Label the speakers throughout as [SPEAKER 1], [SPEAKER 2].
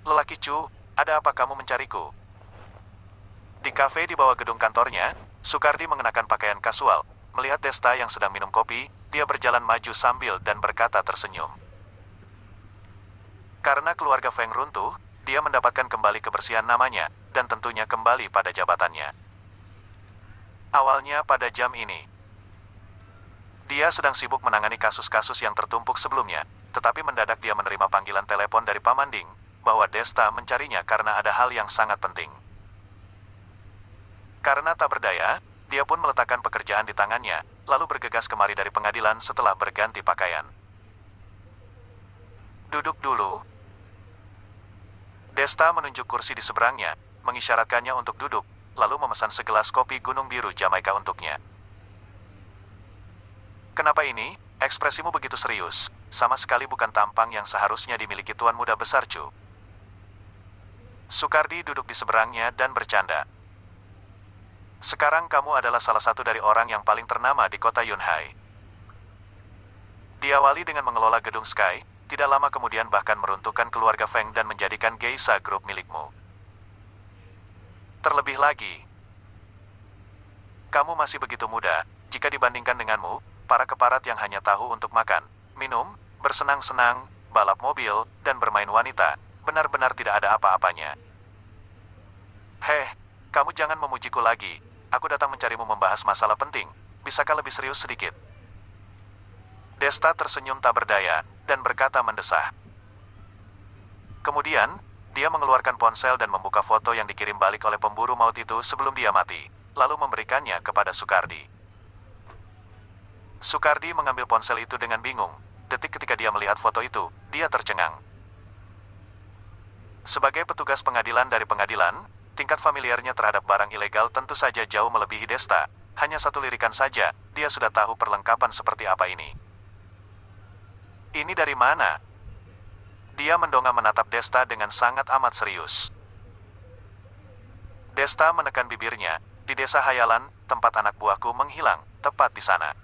[SPEAKER 1] Lelaki Chu, ada apa kamu mencariku? Di kafe di bawah gedung kantornya, Sukardi mengenakan pakaian kasual. Melihat Desta yang sedang minum kopi, dia berjalan maju sambil dan berkata tersenyum. Karena keluarga Feng runtuh, dia mendapatkan kembali kebersihan namanya, dan tentunya kembali pada jabatannya. Awalnya pada jam ini, dia sedang sibuk menangani kasus-kasus yang tertumpuk sebelumnya, tetapi mendadak dia menerima panggilan telepon dari Pamanding, bahwa Desta mencarinya karena ada hal yang sangat penting. Karena tak berdaya, dia pun meletakkan pekerjaan di tangannya, lalu bergegas kemari dari pengadilan setelah berganti pakaian. Duduk dulu. Desta menunjuk kursi di seberangnya, mengisyaratkannya untuk duduk, lalu memesan segelas kopi Gunung Biru Jamaika untuknya. Kenapa ini? Ekspresimu begitu serius, sama sekali bukan tampang yang seharusnya dimiliki tuan muda besar Chu. Sukardi duduk di seberangnya dan bercanda. Sekarang kamu adalah salah satu dari orang yang paling ternama di kota Yunhai. Diawali dengan mengelola gedung Sky, tidak lama kemudian bahkan meruntuhkan keluarga Feng dan menjadikan Geisha Group milikmu. Terlebih lagi, kamu masih begitu muda, jika dibandingkan denganmu, para keparat yang hanya tahu untuk makan, minum, bersenang-senang, balap mobil, dan bermain wanita, benar-benar tidak ada apa-apanya. Heh, kamu jangan memujiku lagi. Aku datang mencarimu membahas masalah penting. Bisakah lebih serius sedikit? Desta tersenyum tak berdaya, dan berkata mendesah. Kemudian, dia mengeluarkan ponsel dan membuka foto yang dikirim balik oleh pemburu maut itu sebelum dia mati, lalu memberikannya kepada Sukardi. Sukardi mengambil ponsel itu dengan bingung. Detik ketika dia melihat foto itu, dia tercengang. Sebagai petugas pengadilan dari pengadilan, tingkat familiarnya terhadap barang ilegal tentu saja jauh melebihi Desta. Hanya satu lirikan saja, dia sudah tahu perlengkapan seperti apa ini. Ini dari mana? Dia mendongak menatap Desta dengan sangat amat serius. Desta menekan bibirnya. Di desa Hayalan, tempat anak buahku menghilang, tepat di sana.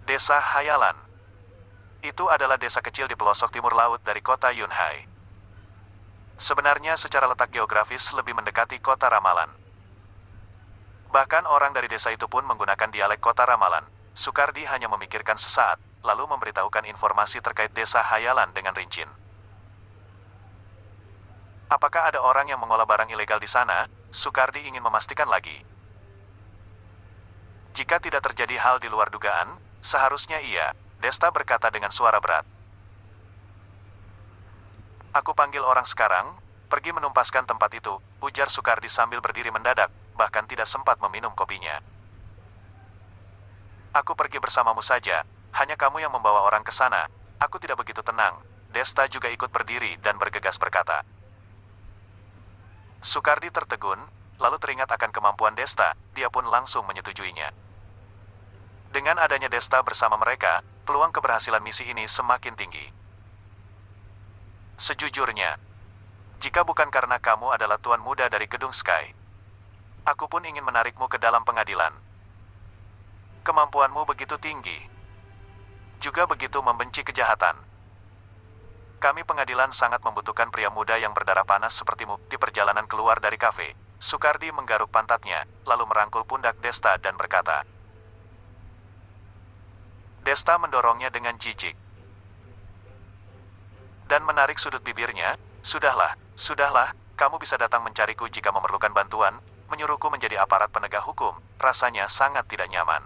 [SPEAKER 1] Desa Hayalan. Itu adalah desa kecil di pelosok timur laut dari kota Yunhai. Sebenarnya secara letak geografis lebih mendekati kota Ramalan. Bahkan orang dari desa itu pun menggunakan dialek kota Ramalan. Sukardi hanya memikirkan sesaat, lalu memberitahukan informasi terkait desa Hayalan dengan rinci. Apakah ada orang yang mengolah barang ilegal di sana? Sukardi ingin memastikan lagi. Jika tidak terjadi hal di luar dugaan, seharusnya iya, Desta berkata dengan suara berat. Aku panggil orang sekarang, pergi menumpaskan tempat itu, ujar Sukardi sambil berdiri mendadak, bahkan tidak sempat meminum kopinya. Aku pergi bersamamu saja, hanya kamu yang membawa orang ke sana, aku tidak begitu tenang. Desta juga ikut berdiri dan bergegas berkata. Sukardi tertegun, lalu teringat akan kemampuan Desta, dia pun langsung menyetujuinya. Dengan adanya Desta bersama mereka, peluang keberhasilan misi ini semakin tinggi. Sejujurnya, jika bukan karena kamu adalah tuan muda dari gedung Sky, aku pun ingin menarikmu ke dalam pengadilan. Kemampuanmu begitu tinggi, juga begitu membenci kejahatan. Kami pengadilan sangat membutuhkan pria muda yang berdarah panas sepertimu. Di perjalanan keluar dari kafe, Sukardi menggaruk pantatnya, lalu merangkul pundak Desta dan berkata. Desta mendorongnya dengan jijik dan menarik sudut bibirnya. Sudahlah, kamu bisa datang mencariku jika memerlukan bantuan, menyuruhku menjadi aparat penegak hukum, rasanya sangat tidak nyaman.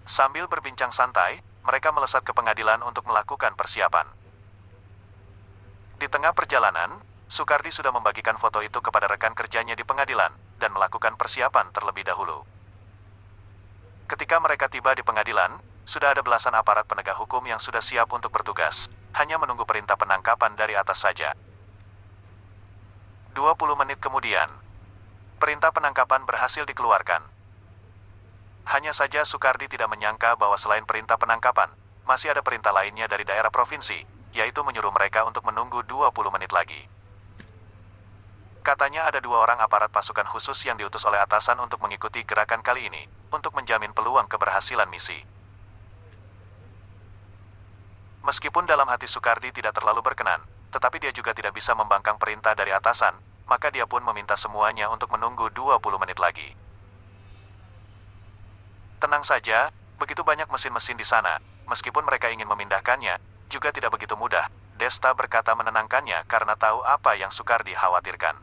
[SPEAKER 1] Sambil berbincang santai, mereka melesat ke pengadilan untuk melakukan persiapan. Di tengah perjalanan, Sukardi sudah membagikan foto itu kepada rekan kerjanya di pengadilan, dan melakukan persiapan terlebih dahulu. Ketika mereka tiba di pengadilan, sudah ada belasan aparat penegak hukum yang sudah siap untuk bertugas, hanya menunggu perintah penangkapan dari atas saja. 20 menit kemudian, perintah penangkapan berhasil dikeluarkan. Hanya saja Sukardi tidak menyangka bahwa selain perintah penangkapan, masih ada perintah lainnya dari daerah provinsi, yaitu menyuruh mereka untuk menunggu 20 menit lagi. Katanya ada 2 orang aparat pasukan khusus yang diutus oleh atasan untuk mengikuti gerakan kali ini, untuk menjamin peluang keberhasilan misi. Meskipun dalam hati Sukardi tidak terlalu berkenan, tetapi dia juga tidak bisa membangkang perintah dari atasan, maka dia pun meminta semuanya untuk menunggu 20 menit lagi. Tenang saja, begitu banyak mesin-mesin di sana, meskipun mereka ingin memindahkannya, juga tidak begitu mudah, Desta berkata menenangkannya karena tahu apa yang Sukardi khawatirkan.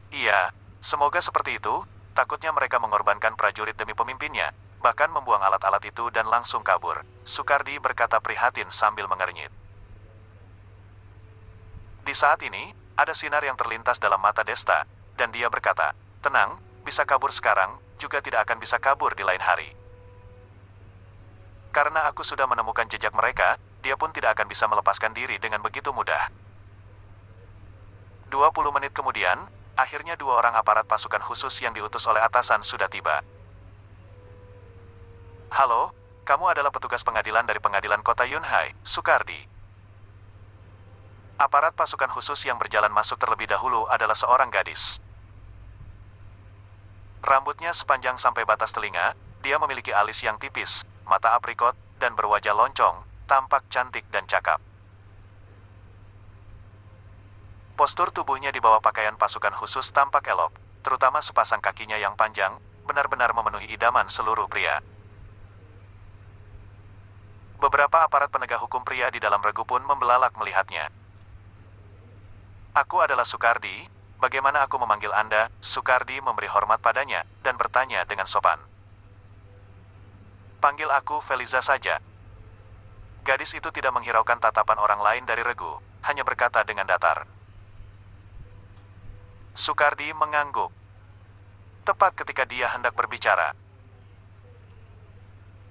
[SPEAKER 1] Iya, semoga seperti itu, takutnya mereka mengorbankan prajurit demi pemimpinnya, bahkan membuang alat-alat itu dan langsung kabur, Sukardi berkata prihatin sambil mengernyit. Di saat ini, ada sinar yang terlintas dalam mata Desta, dan dia berkata, tenang, bisa kabur sekarang, juga tidak akan bisa kabur di lain hari. Karena aku sudah menemukan jejak mereka, dia pun tidak akan bisa melepaskan diri dengan begitu mudah. 20 menit kemudian, akhirnya 2 orang aparat pasukan khusus yang diutus oleh atasan sudah tiba. Halo, kamu adalah petugas pengadilan dari pengadilan kota Yunhai, Sukardi. Aparat pasukan khusus yang berjalan masuk terlebih dahulu adalah seorang gadis. Rambutnya sepanjang sampai batas telinga, dia memiliki alis yang tipis, mata aprikot, dan berwajah loncong, tampak cantik dan cakap. Postur tubuhnya di bawah pakaian pasukan khusus tampak elok, terutama sepasang kakinya yang panjang, benar-benar memenuhi idaman seluruh pria. Beberapa aparat penegak hukum pria di dalam regu pun membelalak melihatnya. Aku adalah Sukardi, bagaimana aku memanggil Anda? Sukardi memberi hormat padanya, dan bertanya dengan sopan. Panggil aku Feliza saja. Gadis itu tidak menghiraukan tatapan orang lain dari regu, hanya berkata dengan datar. Sukardi mengangguk. Tepat ketika dia hendak berbicara,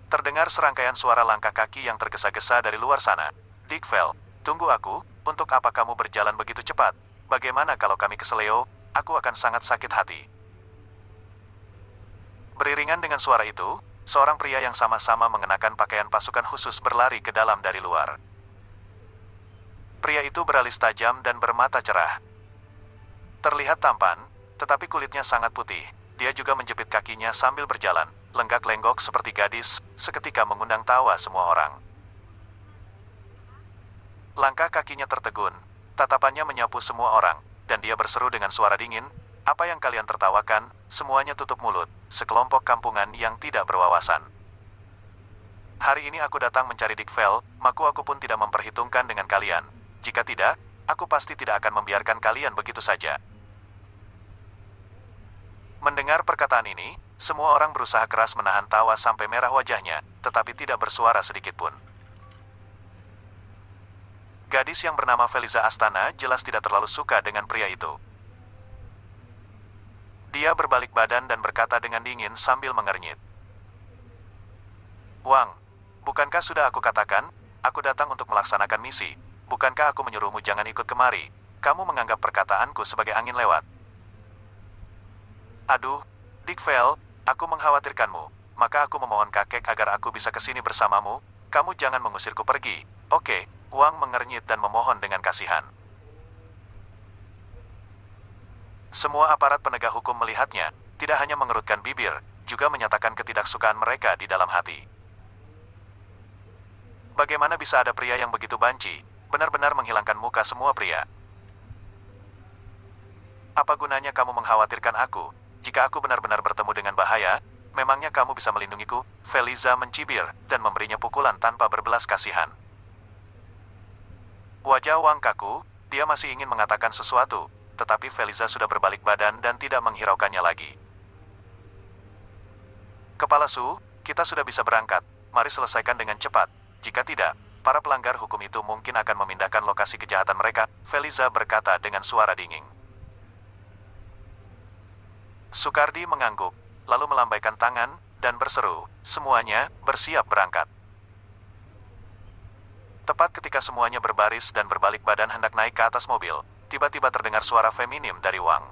[SPEAKER 1] terdengar serangkaian suara langkah kaki yang tergesa-gesa dari luar sana. Dikvel, tunggu aku, untuk apa kamu berjalan begitu cepat? Bagaimana kalau kami keseleo? Aku akan sangat sakit hati. Beriringan dengan suara itu, seorang pria yang sama-sama mengenakan pakaian pasukan khusus berlari ke dalam dari luar. Pria itu beralis tajam dan bermata cerah. Terlihat tampan, tetapi kulitnya sangat putih. Dia juga menjepit kakinya sambil berjalan, lenggak-lenggok seperti gadis, seketika mengundang tawa semua orang. Langkah kakinya tertegun, tatapannya menyapu semua orang, dan dia berseru dengan suara dingin, apa yang kalian tertawakan, semuanya tutup mulut, sekelompok kampungan yang tidak berwawasan. Hari ini aku datang mencari Dikvel, maka aku pun tidak memperhitungkan dengan kalian. Jika tidak, aku pasti tidak akan membiarkan kalian begitu saja. Mendengar perkataan ini, semua orang berusaha keras menahan tawa sampai merah wajahnya, tetapi tidak bersuara sedikit pun. Gadis yang bernama Feliza Astana jelas tidak terlalu suka dengan pria itu. Dia berbalik badan dan berkata dengan dingin sambil mengernyit. Wang, bukankah sudah aku katakan, aku datang untuk melaksanakan misi, bukankah aku menyuruhmu jangan ikut kemari, kamu menganggap perkataanku sebagai angin lewat. Aduh, Dikvel, aku mengkhawatirkanmu, maka aku memohon kakek agar aku bisa kesini bersamamu, kamu jangan mengusirku pergi, oke? Wang mengernyit dan memohon dengan kasihan. Semua aparat penegak hukum melihatnya, tidak hanya mengerutkan bibir, juga menyatakan ketidaksukaan mereka di dalam hati. Bagaimana bisa ada pria yang begitu banci, benar-benar menghilangkan muka semua pria? Apa gunanya kamu mengkhawatirkan aku? Jika aku benar-benar bertemu dengan bahaya, memangnya kamu bisa melindungiku? Feliza mencibir, dan memberinya pukulan tanpa berbelas kasihan. Wajah Wang kaku, dia masih ingin mengatakan sesuatu, tetapi Feliza sudah berbalik badan dan tidak menghiraukannya lagi. Kepala Su, kita sudah bisa berangkat, mari selesaikan dengan cepat. Jika tidak, para pelanggar hukum itu mungkin akan memindahkan lokasi kejahatan mereka, Feliza berkata dengan suara dingin. Sukardi mengangguk, lalu melambaikan tangan, dan berseru, semuanya, bersiap berangkat. Tepat ketika semuanya berbaris dan berbalik badan hendak naik ke atas mobil, tiba-tiba terdengar suara feminim dari Wang.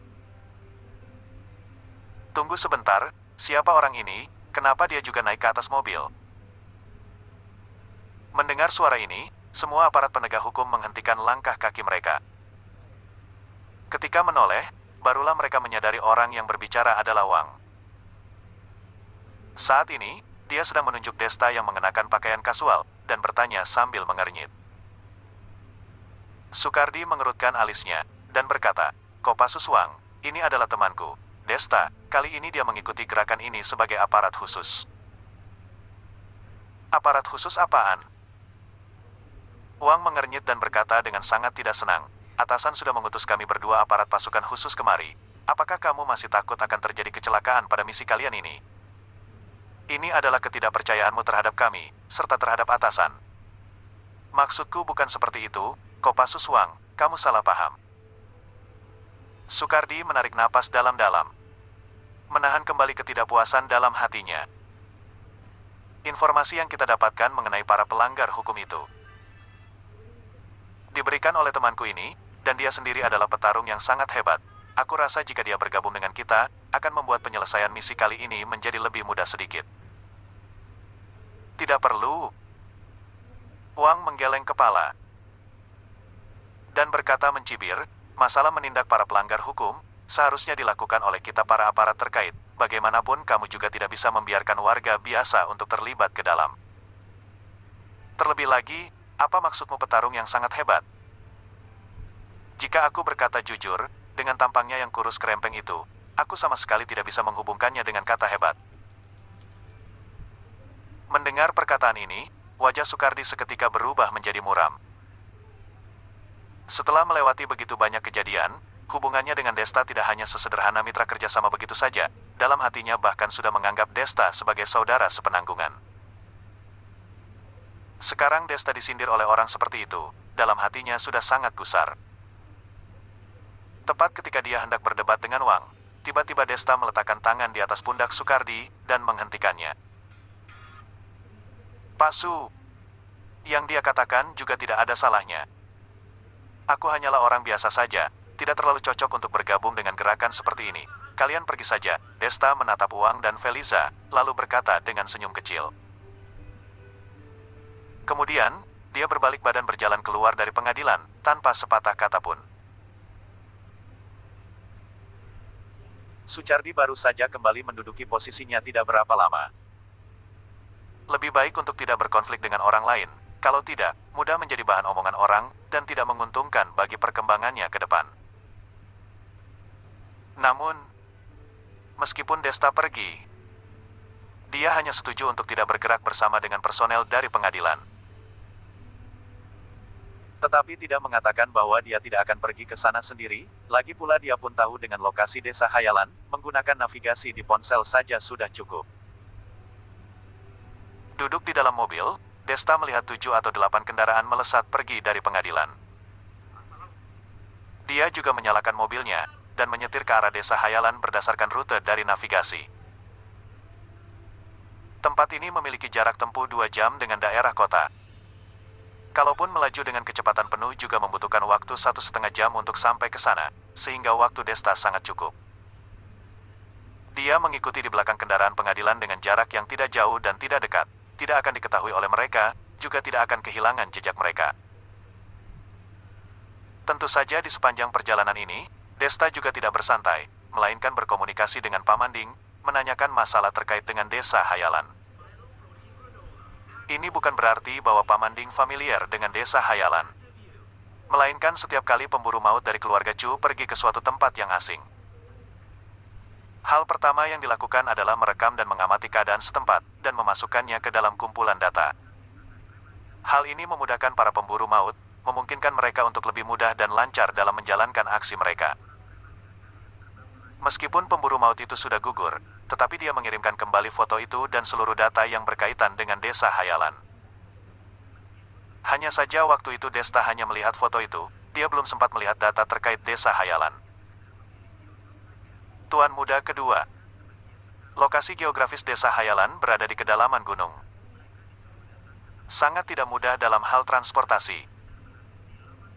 [SPEAKER 1] Tunggu sebentar, siapa orang ini, kenapa dia juga naik ke atas mobil? Mendengar suara ini, semua aparat penegak hukum menghentikan langkah kaki mereka. Ketika menoleh, barulah mereka menyadari orang yang berbicara adalah Wang. Saat ini, dia sedang menunjuk Desta yang mengenakan pakaian kasual, dan bertanya sambil mengernyit. Sukardi mengerutkan alisnya, dan berkata, Kopassus Wang, ini adalah temanku, Desta, kali ini dia mengikuti gerakan ini sebagai aparat khusus. Aparat khusus apaan? Wang mengernyit dan berkata dengan sangat tidak senang, atasan sudah mengutus kami berdua aparat pasukan khusus kemari. Apakah kamu masih takut akan terjadi kecelakaan pada misi kalian ini? Ini adalah ketidakpercayaanmu terhadap kami, serta terhadap atasan. Maksudku bukan seperti itu, Kopassus Wang, kamu salah paham. Sukardi menarik napas dalam-dalam. Menahan kembali ketidakpuasan dalam hatinya. Informasi yang kita dapatkan mengenai para pelanggar hukum itu diberikan oleh temanku ini, dan dia sendiri adalah petarung yang sangat hebat. Aku rasa jika dia bergabung dengan kita, akan membuat penyelesaian misi kali ini menjadi lebih mudah sedikit. Tidak perlu. Wang menggeleng kepala dan berkata mencibir, masalah menindak para pelanggar hukum, seharusnya dilakukan oleh kita para aparat terkait. Bagaimanapun kamu juga tidak bisa membiarkan warga biasa untuk terlibat ke dalam. Terlebih lagi, apa maksudmu petarung yang sangat hebat? Jika aku berkata jujur, dengan tampangnya yang kurus kerempeng itu, aku sama sekali tidak bisa menghubungkannya dengan kata hebat. Mendengar perkataan ini, wajah Sukardi seketika berubah menjadi muram. Setelah melewati begitu banyak kejadian, hubungannya dengan Desta tidak hanya sesederhana mitra kerjasama begitu saja, dalam hatinya bahkan sudah menganggap Desta sebagai saudara sepenanggungan. Sekarang Desta disindir oleh orang seperti itu, dalam hatinya sudah sangat gusar. Tepat ketika dia hendak berdebat dengan Wang, tiba-tiba Desta meletakkan tangan di atas pundak Sukardi dan menghentikannya. Pak Su, yang dia katakan juga tidak ada salahnya. Aku hanyalah orang biasa saja, tidak terlalu cocok untuk bergabung dengan gerakan seperti ini. Kalian pergi saja. Desta menatap Wang dan Feliza, lalu berkata dengan senyum kecil. Kemudian, dia berbalik badan berjalan keluar dari pengadilan, tanpa sepatah kata pun. Sucardi baru saja kembali menduduki posisinya tidak berapa lama. Lebih baik untuk tidak berkonflik dengan orang lain, kalau tidak, mudah menjadi bahan omongan orang, dan tidak menguntungkan bagi perkembangannya ke depan. Namun, meskipun Desta pergi, dia hanya setuju untuk tidak bergerak bersama dengan personel dari pengadilan. Tetapi tidak mengatakan bahwa dia tidak akan pergi ke sana sendiri, lagi pula dia pun tahu dengan lokasi desa Hayalan, menggunakan navigasi di ponsel saja sudah cukup. Duduk di dalam mobil, Desta melihat 7 atau 8 kendaraan melesat pergi dari pengadilan. Dia juga menyalakan mobilnya, dan menyetir ke arah desa Hayalan berdasarkan rute dari navigasi. Tempat ini memiliki jarak tempuh 2 jam dengan daerah kota. Kalaupun melaju dengan kecepatan penuh juga membutuhkan waktu 1,5 jam untuk sampai ke sana, sehingga waktu Desta sangat cukup. Dia mengikuti di belakang kendaraan pengadilan dengan jarak yang tidak jauh dan tidak dekat. Tidak akan diketahui oleh mereka, juga tidak akan kehilangan jejak mereka. Tentu saja di sepanjang perjalanan ini, Desta juga tidak bersantai, melainkan berkomunikasi dengan Pamanding, menanyakan masalah terkait dengan desa Hayalan. Ini bukan berarti bahwa Pamanding familiar dengan desa Hayalan. Melainkan setiap kali pemburu maut dari keluarga Chu pergi ke suatu tempat yang asing. Hal pertama yang dilakukan adalah merekam dan mengamati keadaan setempat, dan memasukkannya ke dalam kumpulan data. Hal ini memudahkan para pemburu maut, memungkinkan mereka untuk lebih mudah dan lancar dalam menjalankan aksi mereka. Meskipun pemburu maut itu sudah gugur, tetapi dia mengirimkan kembali foto itu dan seluruh data yang berkaitan dengan desa Hayalan. Hanya saja waktu itu Desta hanya melihat foto itu, dia belum sempat melihat data terkait desa Hayalan. Tuan Muda kedua. Lokasi geografis desa Hayalan berada di kedalaman gunung. Sangat tidak mudah dalam hal transportasi.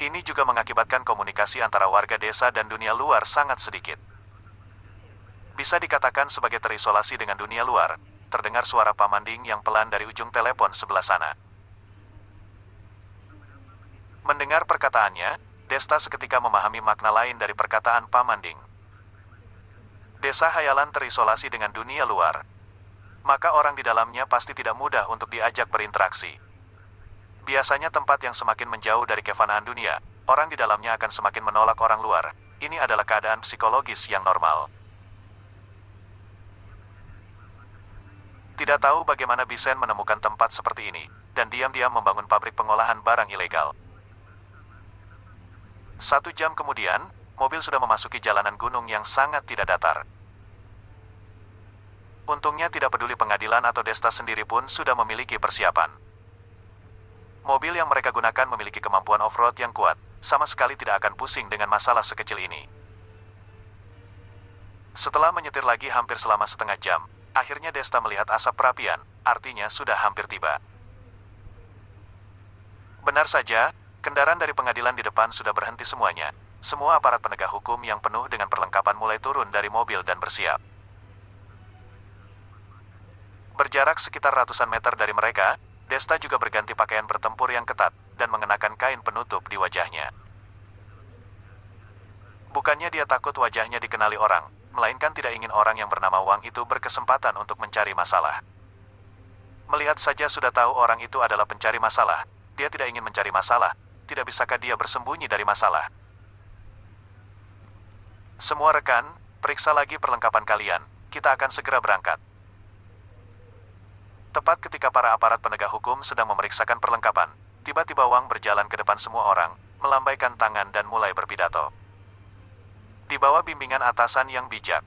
[SPEAKER 1] Ini juga mengakibatkan komunikasi antara warga desa dan dunia luar sangat sedikit. Bisa dikatakan sebagai terisolasi dengan dunia luar, terdengar suara Pamanding yang pelan dari ujung telepon sebelah sana. Mendengar perkataannya, Desta seketika memahami makna lain dari perkataan Pamanding. Desa Hayalan terisolasi dengan dunia luar. Maka orang di dalamnya pasti tidak mudah untuk diajak berinteraksi. Biasanya tempat yang semakin menjauh dari kefanaan dunia, orang di dalamnya akan semakin menolak orang luar. Ini adalah keadaan psikologis yang normal. Tidak tahu bagaimana Bisen menemukan tempat seperti ini, dan diam-diam membangun pabrik pengolahan barang ilegal. 1 jam kemudian, mobil sudah memasuki jalanan gunung yang sangat tidak datar. Untungnya tidak peduli pengadilan atau Desta sendiri pun sudah memiliki persiapan. Mobil yang mereka gunakan memiliki kemampuan off-road yang kuat, sama sekali tidak akan pusing dengan masalah sekecil ini. Setelah menyetir lagi hampir selama setengah jam, akhirnya Desta melihat asap perapian, artinya sudah hampir tiba. Benar saja, kendaraan dari pengadilan di depan sudah berhenti semuanya. Semua aparat penegak hukum yang penuh dengan perlengkapan mulai turun dari mobil dan bersiap. Berjarak sekitar ratusan meter dari mereka, Desta juga berganti pakaian bertempur yang ketat, dan mengenakan kain penutup di wajahnya. Bukannya dia takut wajahnya dikenali orang, melainkan tidak ingin orang yang bernama Wang itu berkesempatan untuk mencari masalah. Melihat saja sudah tahu orang itu adalah pencari masalah, dia tidak ingin mencari masalah, tidak bisakah dia bersembunyi dari masalah? Semua rekan, periksa lagi perlengkapan kalian, kita akan segera berangkat. Tepat ketika para aparat penegak hukum sedang memeriksakan perlengkapan, tiba-tiba Wang berjalan ke depan semua orang, melambaikan tangan dan mulai berpidato. Di bawah bimbingan atasan yang bijak,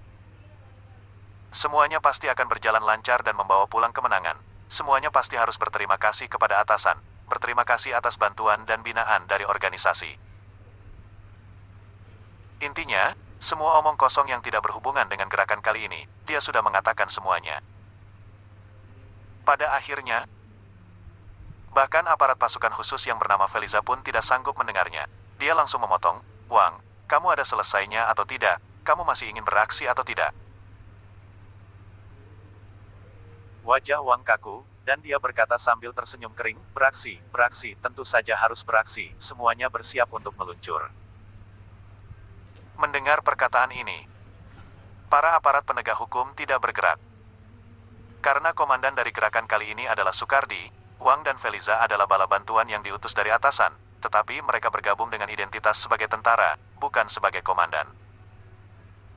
[SPEAKER 1] semuanya pasti akan berjalan lancar dan membawa pulang kemenangan. Semuanya pasti harus berterima kasih kepada atasan, berterima kasih atas bantuan dan binaan dari organisasi. Intinya, semua omong kosong yang tidak berhubungan dengan gerakan kali ini, dia sudah mengatakan semuanya. Pada akhirnya, bahkan aparat pasukan khusus yang bernama Feliza pun tidak sanggup mendengarnya. Dia langsung memotong, "Wang, kamu ada selesainya atau tidak? Kamu masih ingin beraksi atau tidak?" Wajah Wang kaku, dan dia berkata sambil tersenyum kering, "Beraksi, beraksi, tentu saja harus beraksi." Semuanya bersiap untuk meluncur. Mendengar perkataan ini, para aparat penegak hukum tidak bergerak. Karena komandan dari gerakan kali ini adalah Sukardi, Wang dan Feliza adalah bala bantuan yang diutus dari atasan, tetapi mereka bergabung dengan identitas sebagai tentara, bukan sebagai komandan.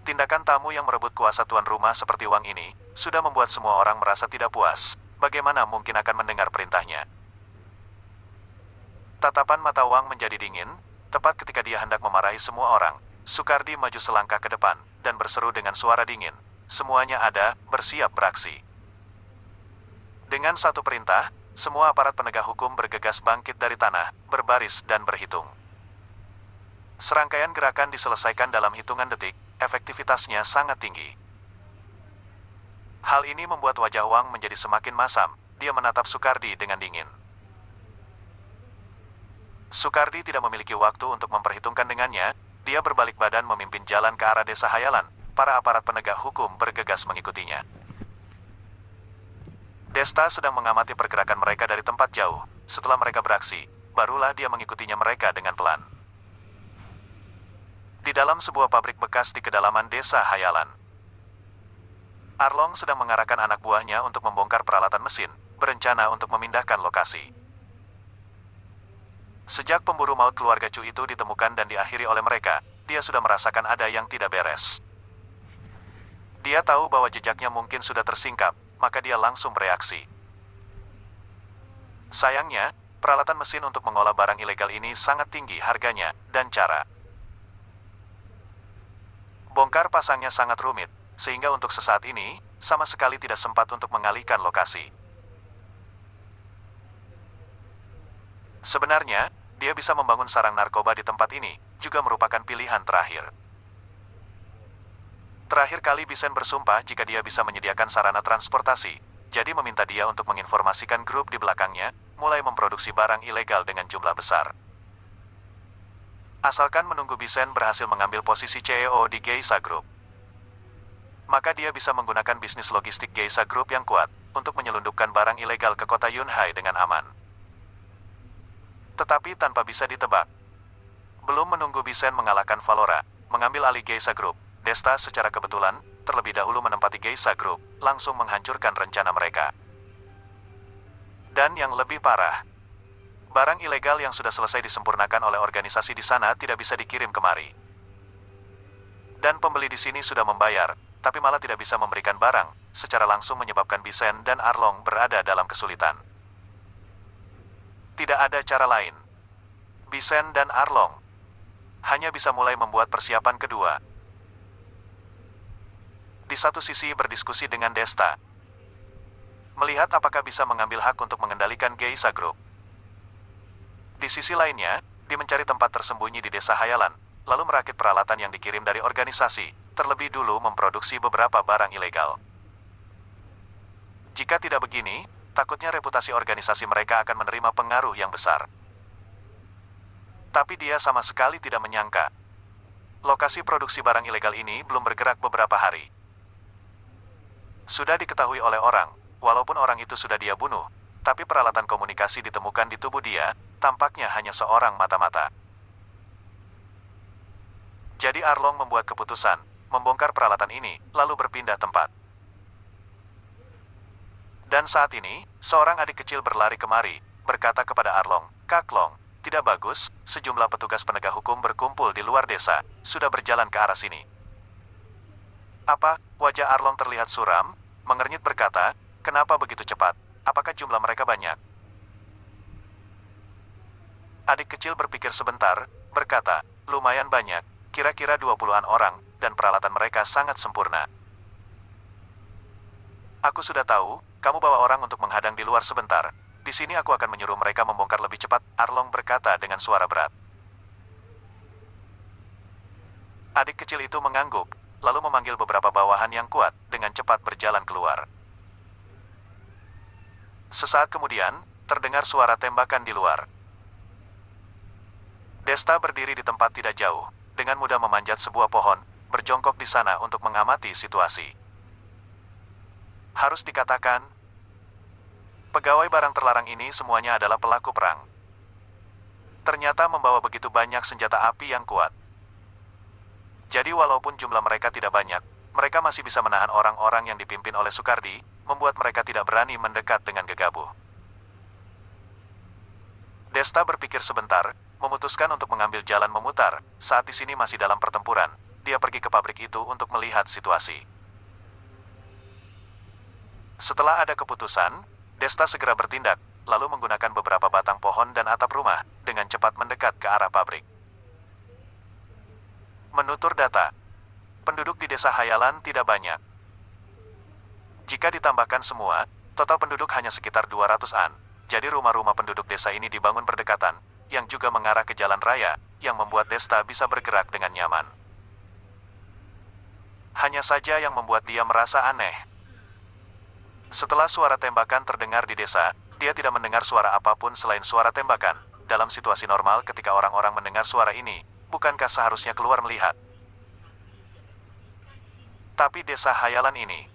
[SPEAKER 1] Tindakan tamu yang merebut kuasa tuan rumah seperti Wang ini, sudah membuat semua orang merasa tidak puas. Bagaimana mungkin akan mendengar perintahnya? Tatapan mata Wang menjadi dingin, tepat ketika dia hendak memarahi semua orang. Sukardi maju selangkah ke depan, dan berseru dengan suara dingin, "Semuanya ada, bersiap beraksi." Dengan satu perintah, semua aparat penegak hukum bergegas bangkit dari tanah, berbaris dan berhitung. Serangkaian gerakan diselesaikan dalam hitungan detik, efektivitasnya sangat tinggi. Hal ini membuat wajah Wang menjadi semakin masam, dia menatap Sukardi dengan dingin. Sukardi tidak memiliki waktu untuk memperhitungkan dengannya, dia berbalik badan memimpin jalan ke arah desa Hayalan, para aparat penegak hukum bergegas mengikutinya. Desta sedang mengamati pergerakan mereka dari tempat jauh. Setelah mereka beraksi, barulah dia mengikutinya mereka dengan pelan. Di dalam sebuah pabrik bekas di kedalaman desa Hayalan, Arlong sedang mengarahkan anak buahnya untuk membongkar peralatan mesin, berencana untuk memindahkan lokasi. Sejak pemburu maut keluarga Chu itu ditemukan dan diakhiri oleh mereka, dia sudah merasakan ada yang tidak beres. Dia tahu bahwa jejaknya mungkin sudah tersingkap, maka dia langsung bereaksi. Sayangnya, peralatan mesin untuk mengolah barang ilegal ini sangat tinggi harganya, dan cara bongkar pasangnya sangat rumit, sehingga untuk sesaat ini, sama sekali tidak sempat untuk mengalihkan lokasi. Sebenarnya, dia bisa membangun sarang narkoba di tempat ini, juga merupakan pilihan terakhir. Terakhir kali Bisen bersumpah jika dia bisa menyediakan sarana transportasi, jadi meminta dia untuk menginformasikan grup di belakangnya, mulai memproduksi barang ilegal dengan jumlah besar. Asalkan menunggu Bisen berhasil mengambil posisi CEO di Geisha Group, maka dia bisa menggunakan bisnis logistik Geisha Group yang kuat, untuk menyelundupkan barang ilegal ke kota Yunhai dengan aman. Tetapi tanpa bisa ditebak, belum menunggu Bisen mengalahkan Valora, mengambil alih Geisha Group, Desta secara kebetulan, terlebih dahulu menempati Geisha Group, langsung menghancurkan rencana mereka. Dan yang lebih parah, Barang ilegal yang sudah selesai disempurnakan oleh organisasi di sana tidak bisa dikirim kemari. Dan pembeli di sini sudah membayar, tapi malah tidak bisa memberikan barang, secara langsung menyebabkan Bisen dan Arlong berada dalam kesulitan. Tidak ada cara lain. Bisen dan Arlong hanya bisa mulai membuat persiapan kedua. Di satu sisi berdiskusi dengan Desta, melihat apakah bisa mengambil hak untuk mengendalikan Geisha Group. Di sisi lainnya, dia mencari tempat tersembunyi di desa Hayalan, lalu merakit peralatan yang dikirim dari organisasi, terlebih dulu memproduksi beberapa barang ilegal. Jika tidak begini, takutnya reputasi organisasi mereka akan menerima pengaruh yang besar. Tapi dia sama sekali tidak menyangka. Lokasi produksi barang ilegal ini belum bergerak beberapa hari. Sudah diketahui oleh orang, walaupun orang itu sudah dia bunuh, tapi peralatan komunikasi ditemukan di tubuh dia, tampaknya hanya seorang mata-mata. Jadi Arlong membuat keputusan, membongkar peralatan ini, lalu berpindah tempat. Dan saat ini, seorang adik kecil berlari kemari, berkata kepada Arlong, "Kak Long, tidak bagus, sejumlah petugas penegak hukum berkumpul di luar desa, sudah berjalan ke arah sini." Apa? Wajah Arlong terlihat suram, mengernyit berkata, "Kenapa begitu cepat? Apakah jumlah mereka banyak?" Adik kecil berpikir sebentar, berkata, "Lumayan banyak, kira-kira 20-an orang, dan peralatan mereka sangat sempurna." "Aku sudah tahu, kamu bawa orang untuk menghadang di luar sebentar. Di sini aku akan menyuruh mereka membongkar lebih cepat," Arlong berkata dengan suara berat. Adik kecil itu mengangguk, lalu memanggil beberapa bawahan yang kuat, dengan cepat berjalan keluar. Sesaat kemudian, terdengar suara tembakan di luar. Desta berdiri di tempat tidak jauh, dengan mudah memanjat sebuah pohon, berjongkok di sana untuk mengamati situasi. Harus dikatakan, pegawai barang terlarang ini semuanya adalah pelaku perang. Ternyata membawa begitu banyak senjata api yang kuat. Jadi walaupun jumlah mereka tidak banyak, mereka masih bisa menahan orang-orang yang dipimpin oleh Sukardi, membuat mereka tidak berani mendekat dengan gegabah. Desta berpikir sebentar, memutuskan untuk mengambil jalan memutar. Saat di sini masih dalam pertempuran, dia pergi ke pabrik itu untuk melihat situasi. Setelah ada keputusan, Desta segera bertindak, lalu menggunakan beberapa batang pohon dan atap rumah, dengan cepat mendekat ke arah pabrik. Menutur data, penduduk di desa Hayalan tidak banyak. Jika ditambahkan semua, total penduduk hanya sekitar 200-an, jadi rumah-rumah penduduk desa ini dibangun berdekatan, yang juga mengarah ke jalan raya, yang membuat Desta bisa bergerak dengan nyaman. Hanya saja yang membuat dia merasa aneh. Setelah suara tembakan terdengar di desa, dia tidak mendengar suara apapun selain suara tembakan. Dalam situasi normal ketika orang-orang mendengar suara ini, bukankah seharusnya keluar melihat? Tapi desa Hayalan ini,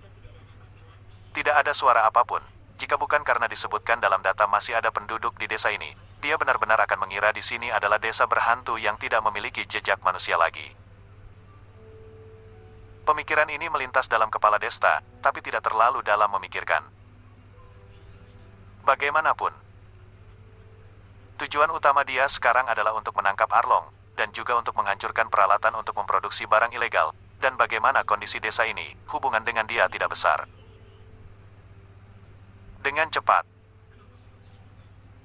[SPEAKER 1] tidak ada suara apapun. Jika bukan karena disebutkan dalam data masih ada penduduk di desa ini, dia benar-benar akan mengira di sini adalah desa berhantu yang tidak memiliki jejak manusia lagi. Pemikiran ini melintas dalam kepala Desta, tapi tidak terlalu dalam memikirkan. Bagaimanapun, tujuan utama dia sekarang adalah untuk menangkap Arlong, dan juga untuk menghancurkan peralatan untuk memproduksi barang ilegal, dan bagaimana kondisi desa ini, hubungan dengan dia tidak besar. Dengan cepat,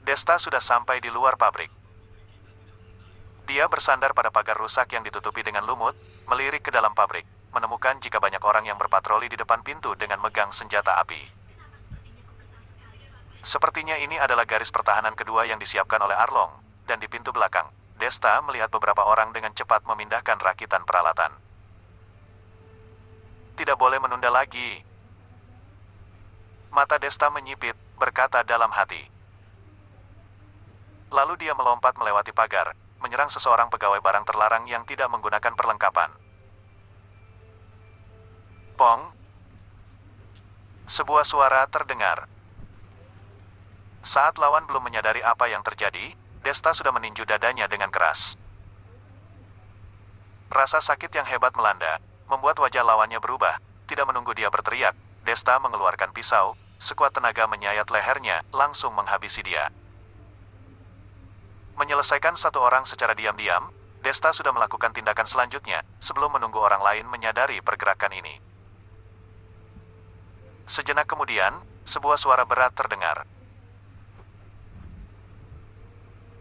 [SPEAKER 1] Desta sudah sampai di luar pabrik. Dia bersandar pada pagar rusak yang ditutupi dengan lumut, melirik ke dalam pabrik, menemukan jika banyak orang yang berpatroli di depan pintu dengan megang senjata api. Sepertinya ini adalah garis pertahanan kedua yang disiapkan oleh Arlong, dan di pintu belakang, Desta melihat beberapa orang dengan cepat memindahkan rakitan peralatan. Tidak boleh menunda lagi. Mata Desta menyipit, berkata dalam hati. Lalu dia melompat melewati pagar, menyerang seseorang pegawai barang terlarang yang tidak menggunakan perlengkapan. Pong! Sebuah suara terdengar. Saat lawan belum menyadari apa yang terjadi, Desta sudah meninju dadanya dengan keras. Rasa sakit yang hebat melanda, membuat wajah lawannya berubah. Tidak menunggu dia berteriak, Desta mengeluarkan pisau, sekuat tenaga menyayat lehernya, langsung menghabisi dia. Menyelesaikan satu orang secara diam-diam, Desta sudah melakukan tindakan selanjutnya sebelum menunggu orang lain menyadari pergerakan ini. Sejenak kemudian, sebuah suara berat terdengar.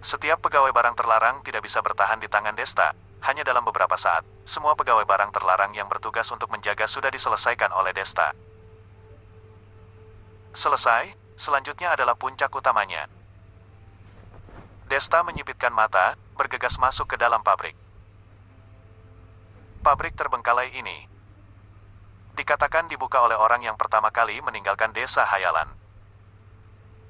[SPEAKER 1] Setiap pegawai barang terlarang tidak bisa bertahan di tangan Desta. Hanya dalam beberapa saat, semua pegawai barang terlarang yang bertugas untuk menjaga sudah diselesaikan oleh Desta. Selesai, selanjutnya adalah puncak utamanya. Desta menyipitkan mata, bergegas masuk ke dalam pabrik. Pabrik terbengkalai ini dikatakan dibuka oleh orang yang pertama kali meninggalkan desa Hayalan.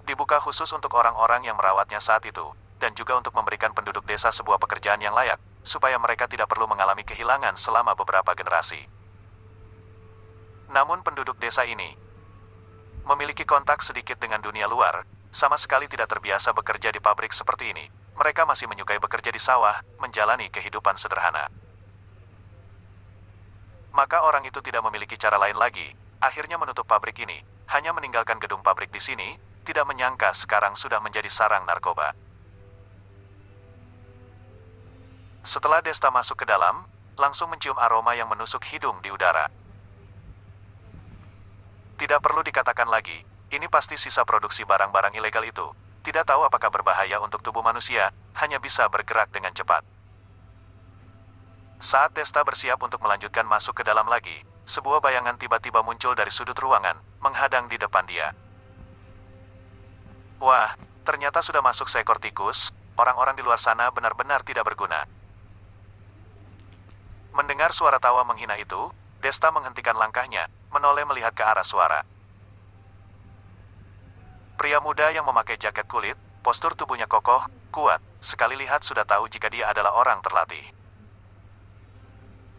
[SPEAKER 1] Dibuka khusus untuk orang-orang yang merawatnya saat itu, dan juga untuk memberikan penduduk desa sebuah pekerjaan yang layak, supaya mereka tidak perlu mengalami kehilangan selama beberapa generasi. Namun penduduk desa ini memiliki kontak sedikit dengan dunia luar, sama sekali tidak terbiasa bekerja di pabrik seperti ini. Mereka masih menyukai bekerja di sawah, menjalani kehidupan sederhana. Maka orang itu tidak memiliki cara lain lagi, akhirnya menutup pabrik ini, hanya meninggalkan gedung pabrik di sini, tidak menyangka sekarang sudah menjadi sarang narkoba. Setelah Desta masuk ke dalam, langsung mencium aroma yang menusuk hidung di udara. Tidak perlu dikatakan lagi, ini pasti sisa produksi barang-barang ilegal itu. Tidak tahu apakah berbahaya untuk tubuh manusia, hanya bisa bergerak dengan cepat. Saat Desta bersiap untuk melanjutkan masuk ke dalam lagi, sebuah bayangan tiba-tiba muncul dari sudut ruangan, menghadang di depan dia. Wah, ternyata sudah masuk seekor tikus, orang-orang di luar sana benar-benar tidak berguna. Mendengar suara tawa menghina itu, Desta menghentikan langkahnya, menoleh melihat ke arah suara. Pria muda yang memakai jaket kulit, postur tubuhnya kokoh, kuat, sekali lihat sudah tahu jika dia adalah orang terlatih.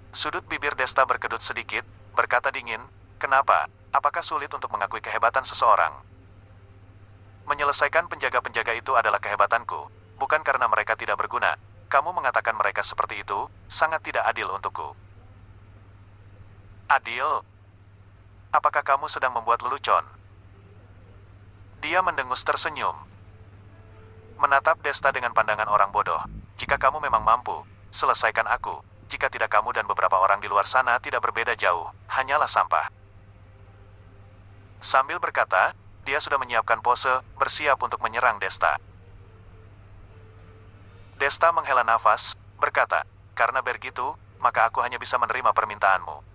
[SPEAKER 1] Sudut bibir Desta berkedut sedikit, berkata dingin, "Kenapa? Apakah sulit untuk mengakui kehebatan seseorang?" Menyelesaikan penjaga-penjaga itu adalah kehebatanku, bukan karena mereka tidak berguna. Kamu mengatakan mereka seperti itu, sangat tidak adil untukku. Adil? Apakah kamu sedang membuat lelucon? Dia mendengus tersenyum. Menatap Desta dengan pandangan orang bodoh. Jika kamu memang mampu, selesaikan aku. Jika tidak, kamu dan beberapa orang di luar sana tidak berbeda jauh, hanyalah sampah. Sambil berkata, dia sudah menyiapkan pose, bersiap untuk menyerang Desta. Desta menghela nafas, berkata, "Karena begitu, maka aku hanya bisa menerima permintaanmu."